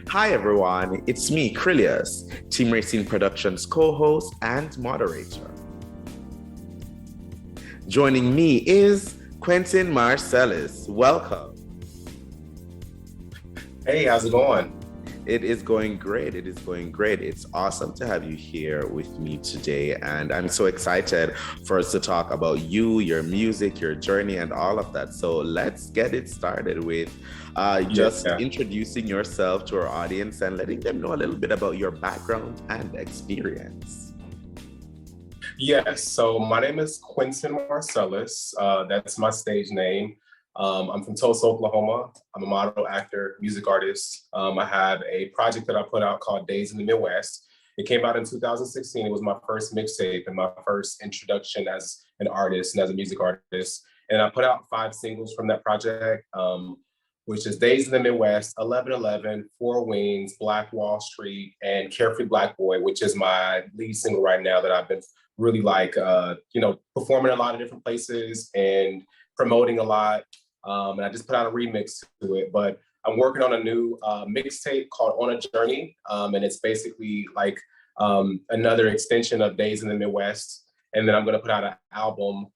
Hi everyone, it's me, Krylios, Team Rayceen Productions co-host and moderator. Joining me is Quentin Marcellis. Welcome. Hey, how's it going? It is going great. It is going great. It's awesome to have you here with me today. And I'm so excited for us to talk about you, your music, your journey, and all of that. So let's get it started with just Yeah. introducing yourself to our audience and letting them know a little bit about your background and experience. Yes. So my name is Quentin Marcellis. That's my stage name. I'm from Tulsa, Oklahoma. I'm a model, actor, music artist. I have a project that I put out called Days in the Midwest. It came out in 2016. It was my first mixtape and my first introduction as an artist and as a music artist. And I put out 5 singles from that project, which is Days in the Midwest, 1111, Four Wings, Black Wall Street, and Carefree Black Boy, which is my lead single right now that I've been really performing a lot of different places and promoting a lot. And I just put out a remix to it, but I'm working on a new mixtape called On a Journey. And it's basically like another extension of Days in the Midwest. And then I'm going to put out an album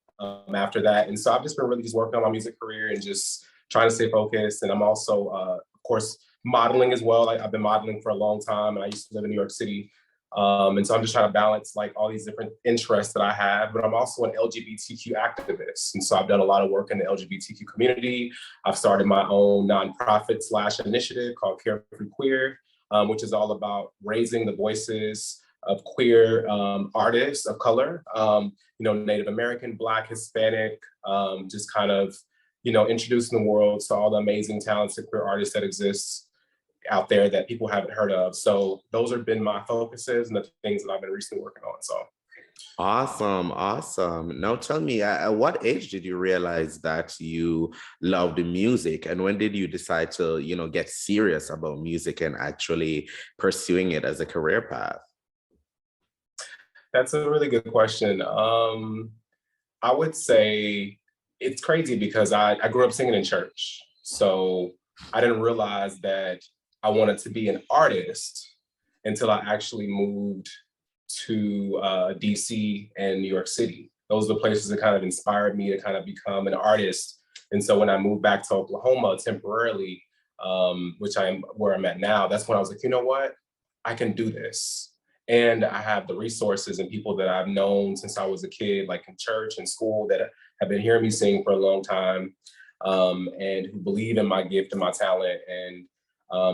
after that. And so I've just been really just working on my music career and just trying to stay focused. And I'm also, of course, modeling as well. I've been modeling for a long time and I used to live in New York City. And so I'm just trying to balance like all these different interests that I have, but I'm also an LGBTQ activist. And so I've done a lot of work in the LGBTQ community. I've started my own nonprofit / initiative called Carefree Queer, which is all about raising the voices of queer artists of color, Native American, Black, Hispanic, just kind of, introducing the world to all the amazing talented queer artists that exist out there that people haven't heard of. So those have been my focuses and the things that I've been recently working on. So Awesome, awesome. Now tell me, at what age did you realize that you loved music, and when did you decide to, get serious about music and actually pursuing it as a career path? that's a really good question. I would say it's crazy because I grew up singing in church. So I didn't realize that I wanted to be an artist until I actually moved to DC and New York City. Those are the places that kind of inspired me to kind of become an artist. And so when I moved back to Oklahoma temporarily, which I'm where I'm at now, that's when I was like, you know what? I can do this. And I have the resources and people that I've known since I was a kid, like in church and school, that have been hearing me sing for a long time, and who believe in my gift and my talent and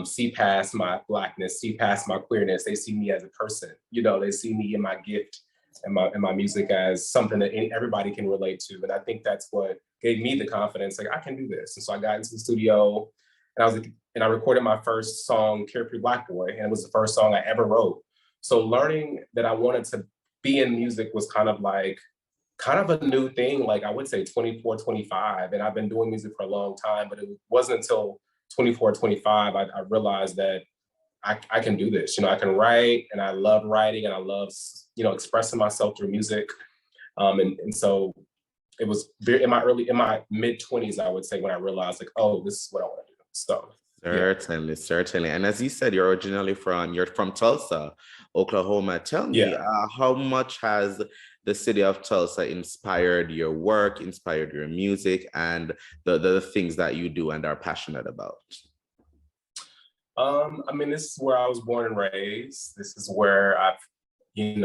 see past my Blackness, see past my queerness. They see me as a person. They see me in my gift and my music as something that everybody can relate to. And I think that's what gave me the confidence. Like, I can do this. And so I got into the studio and I recorded my first song, Carefree Black Boy, and it was the first song I ever wrote. So learning that I wanted to be in music was kind of a new thing, like I would say 24, 25. And I've been doing music for a long time, but it wasn't until 24, 25, I realized that I can do this. I can write and I love writing and I love, expressing myself through music. And so it was in my mid 20s, I would say, when I realized like, oh, this is what I want to do. So yeah. Certainly, certainly. And as you said, you're from Tulsa, Oklahoma. Tell me, Yeah. how much has the city of Tulsa inspired your work, inspired your music, and the things that you do and are passionate about? This is where I was born and raised. This is where I've, in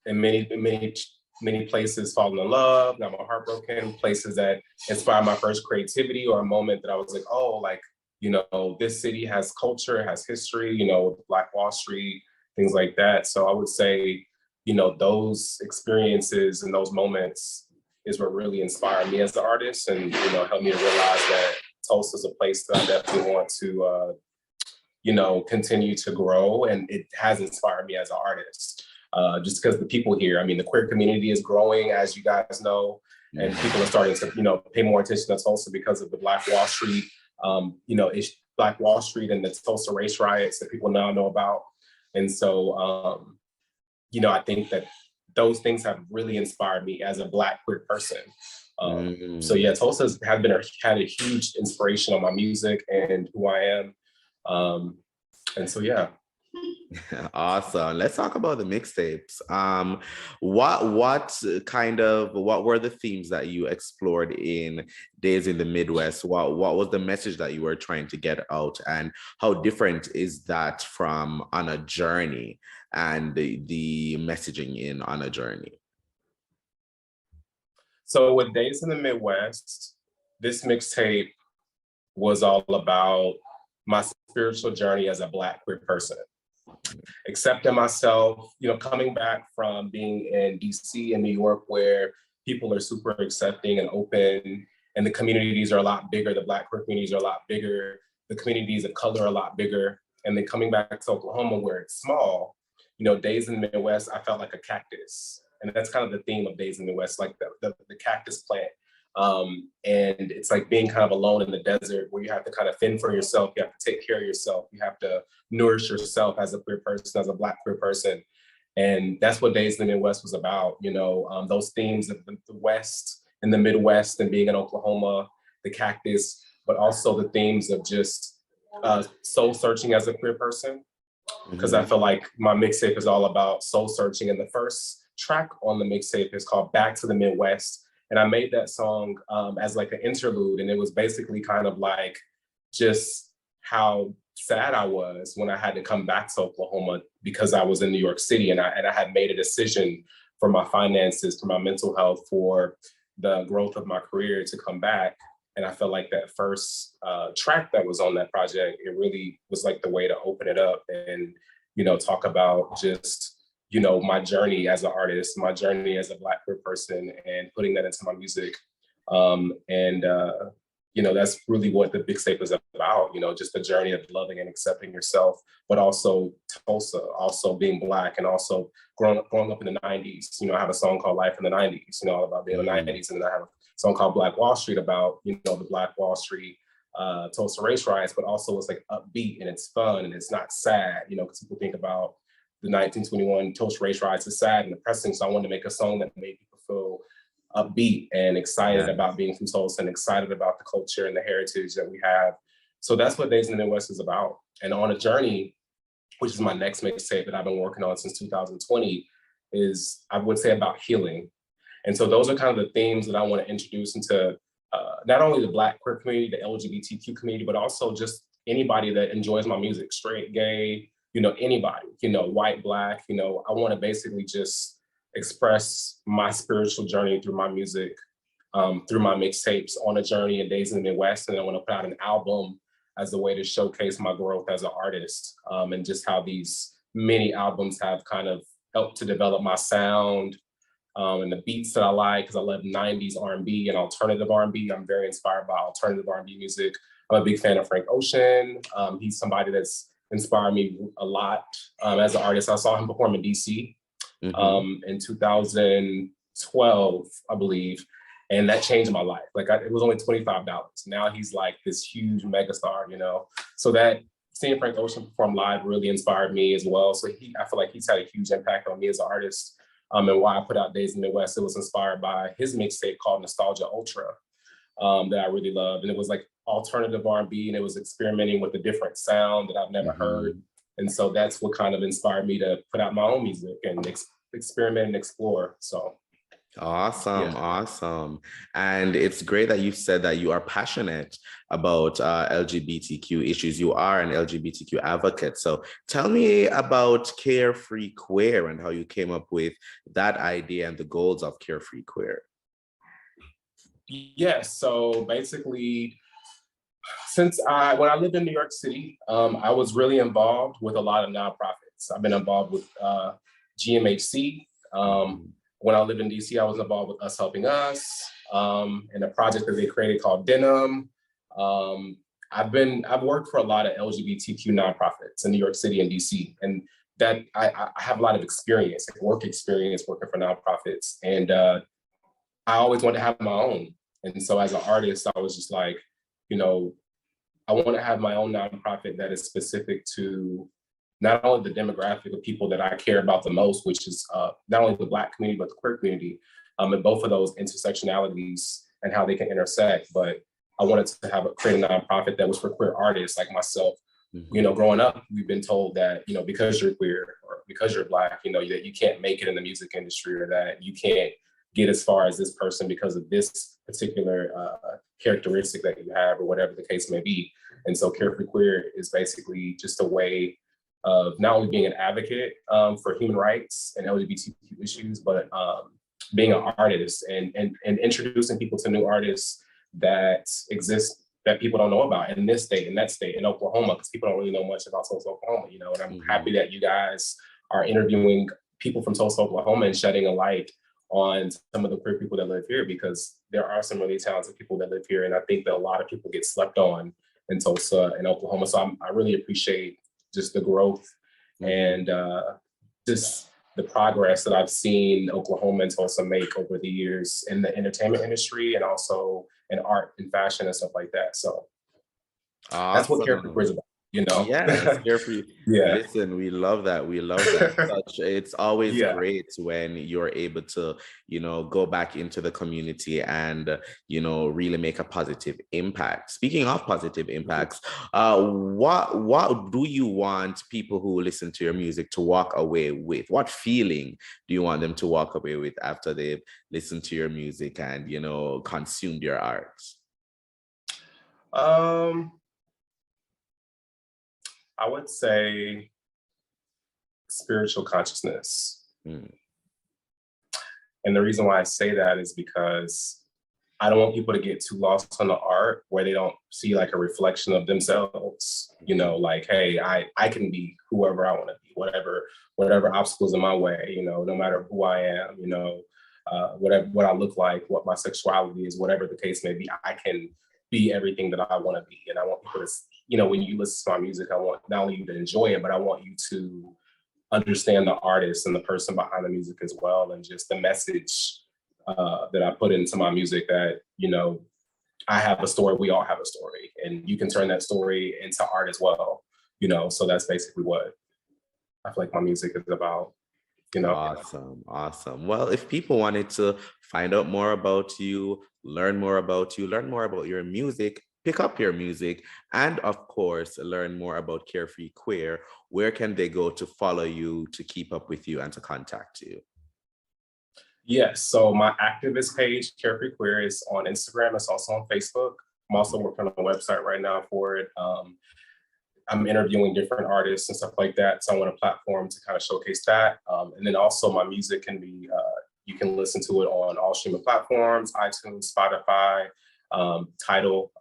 many places fallen in love, got my heart broken, places that inspired my first creativity or a moment that I was like, oh, like, this city has culture, has history, Black Wall Street, things like that. So I would say, those experiences and those moments is what really inspired me as an artist and, helped me to realize that Tulsa is a place that I definitely want to, continue to grow. And it has inspired me as an artist. Just because the people here, the queer community is growing, as you guys know, and people are starting to, pay more attention to Tulsa because of the Black Wall Street, Black Wall Street and the Tulsa race riots that people now know about. And so, I think that those things have really inspired me as a Black queer person. So yeah, Tulsa had a huge inspiration on my music and who I am. And so, yeah. Awesome. Let's talk about the mixtapes. What were the themes that you explored in Days in the Midwest? What was the message that you were trying to get out, and how different is that from On a Journey and the messaging in On a Journey? So with Days in the Midwest, this mixtape was all about my spiritual journey as a Black queer person. Accepting myself, coming back from being in DC and New York, where people are super accepting and open, and the communities are a lot bigger. The Black queer communities are a lot bigger. The communities of color are a lot bigger. And then coming back to Oklahoma, where it's small, Days in the Midwest, I felt like a cactus. And that's kind of the theme of Days in the Midwest, like the cactus plant. And it's like being kind of alone in the desert, where you have to kind of fend for yourself. You have to take care of yourself. You have to nourish yourself as a queer person, as a Black queer person. And that's what Days in the Midwest was about. Those themes of the West and the Midwest and being in Oklahoma, the cactus, but also the themes of just soul searching as a queer person. Because I feel like my mixtape is all about soul searching. And the first track on the mixtape is called Back to the Midwest. And I made that song as like an interlude. And it was basically kind of like just how sad I was when I had to come back to Oklahoma, because I was in New York City, and I had made a decision for my finances, for my mental health, for the growth of my career to come back. And I felt like that first track that was on that project, it really was like the way to open it up and, talk about just, my journey as an artist, my journey as a Black queer person, and putting that into my music. That's really what the mixtape is about, just the journey of loving and accepting yourself, but also Tulsa, also being Black, and also growing up in the 90s. I have a song called Life in the 90s, all about being in the 90s. And then I have a song called Black Wall Street about, the Black Wall Street Tulsa race riots, but also it's like upbeat and it's fun and it's not sad, because people think about the 1921 Tulsa race riots as sad and depressing. So I wanted to make a song that made people feel upbeat and excited about being from Tulsa and excited about the culture and the heritage that we have. So that's what Days in the Midwest is about. And On a Journey, which is my next mixtape that I've been working on since 2020, is, I would say, about healing. And so those are kind of the themes that I want to introduce into not only the Black queer community, the LGBTQ community, but also just anybody that enjoys my music, straight, gay, anybody, white, Black, I want to basically just express my spiritual journey through my music, through my mixtapes, On a Journey and Days in the Midwest. And I want to put out an album as a way to showcase my growth as an artist, and just how these many albums have kind of helped to develop my sound, and the beats that I like, because I love 90s R&B and alternative R&B. I'm very inspired by alternative R&B music. I'm a big fan of Frank Ocean. He's somebody that's inspired me a lot as an artist. I saw him perform in DC in 2012, I believe. And that changed my life. It was only $25. Now he's like this huge megastar, So that seeing Frank Ocean perform live really inspired me as well. So I feel like he's had a huge impact on me as an artist. And why I put out Days in the Midwest, it was inspired by his mixtape called Nostalgia Ultra that I really loved. And it was like alternative R&B, and it was experimenting with a different sound that I've never heard. And so that's what kind of inspired me to put out my own music and experiment and explore. So. Awesome. And it's great that you said that you are passionate about LGBTQ issues. You are an LGBTQ advocate. So tell me about Carefree Queer and how you came up with that idea and the goals of Carefree Queer. Yes. So basically, when I lived in New York City, I was really involved with a lot of nonprofits. I've been involved with GMHC. When I lived in DC, I was involved with Us Helping Us, and a project that they created called Denim. I've worked for a lot of LGBTQ nonprofits in New York City and DC, and that I have a lot of experience, work experience working for nonprofits, and I always wanted to have my own. And so as an artist, I was just like, I want to have my own nonprofit that is specific to not only the demographic of people that I care about the most, which is not only the Black community, but the queer community, and both of those intersectionalities and how they can intersect. But I wanted to create a nonprofit that was for queer artists like myself, growing up, we've been told that, because you're queer or because you're Black, that you can't make it in the music industry, or that you can't get as far as this person because of this particular characteristic that you have, or whatever the case may be. And so Carefree Queer is basically just a way of not only being an advocate for human rights and LGBTQ issues, but being an artist and introducing people to new artists that exist that people don't know about in this state, in that state, in Oklahoma, because people don't really know much about Tulsa, Oklahoma, and I'm happy that you guys are interviewing people from Tulsa, Oklahoma, and shedding a light on some of the queer people that live here, because there are some really talented people that live here. And I think that a lot of people get slept on in Tulsa and Oklahoma. So I really appreciate just the growth and just the progress that I've seen Oklahoma and Tulsa make over the years in the entertainment industry, and also in art and fashion and stuff like that. So that's what Carefree Queer is about. Yeah, Carefree. Yeah. Listen, we love that. We love that. It's always great when you're able to, go back into the community and, really make a positive impact. Speaking of positive impacts, what do you want people who listen to your music to walk away with? What feeling do you want them to walk away with after they've listened to your music and, consumed your art? I would say spiritual consciousness. And the reason why I say that is because I don't want people to get too lost on the art where they don't see like a reflection of themselves, like, hey, I can be whoever I want to be, whatever obstacles in my way, no matter who I am, whatever, what I look like, what my sexuality is, whatever the case may be, I can be everything that I want to be. And I want people to, when you listen to my music, I want not only you to enjoy it, but I want you to understand the artist and the person behind the music as well. And just the message that I put into my music that, I have a story, we all have a story, and you can turn that story into art as well, so that's basically what I feel like my music is about. Awesome. Well, if people wanted to find out more about you, learn more about your music, pick up your music, and of course, learn more about Carefree Queer, where can they go to follow you, to keep up with you, and to contact you? Yes, so my activist page, Carefree Queer, is on Instagram. It's also on Facebook. I'm also working on a website right now for it. I'm interviewing different artists and stuff like that. So I want a platform to kind of showcase that. And then also my music can be, you can listen to it on all streaming platforms, iTunes, Spotify, Tidal,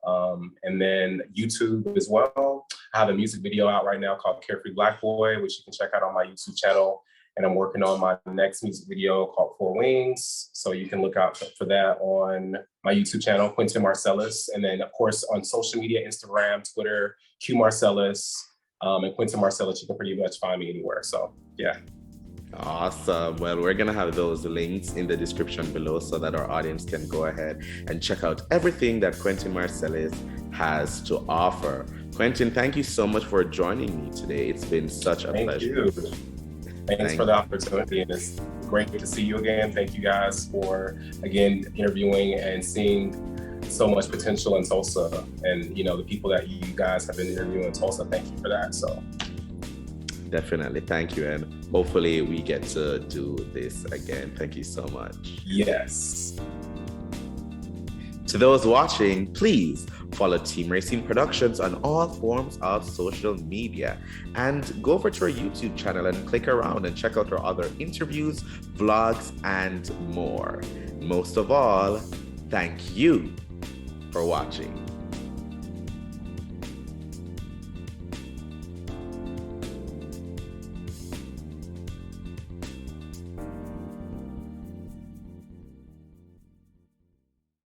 and then YouTube as well. I have a music video out right now called Carefree Black Boy, which you can check out on my YouTube channel. And I'm working on my next music video called Four Wings. So you can look out for that on my YouTube channel, Quentin Marcellis. And then of course on social media, Instagram, Twitter, Q Marcellis, and Quentin Marcellis, you can pretty much find me anywhere. So yeah. Awesome. Well, we're going to have those links in the description below so that our audience can go ahead and check out everything that Quentin Marcellis has to offer. Quentin, thank you so much for joining me today. It's been such a pleasure. Thank you. Thanks for the opportunity, and it's great to see you again. Thank you guys for, again, interviewing and seeing so much potential in Tulsa, and the people that you guys have been interviewing in Tulsa. Thank you for that. So definitely, thank you, and hopefully we get to do this again. Thank you so much. Yes. To those watching, please follow Team Rayceen Productions on all forms of social media, and go over to our YouTube channel and click around and check out our other interviews, vlogs, and more. Most of all, thank you for watching.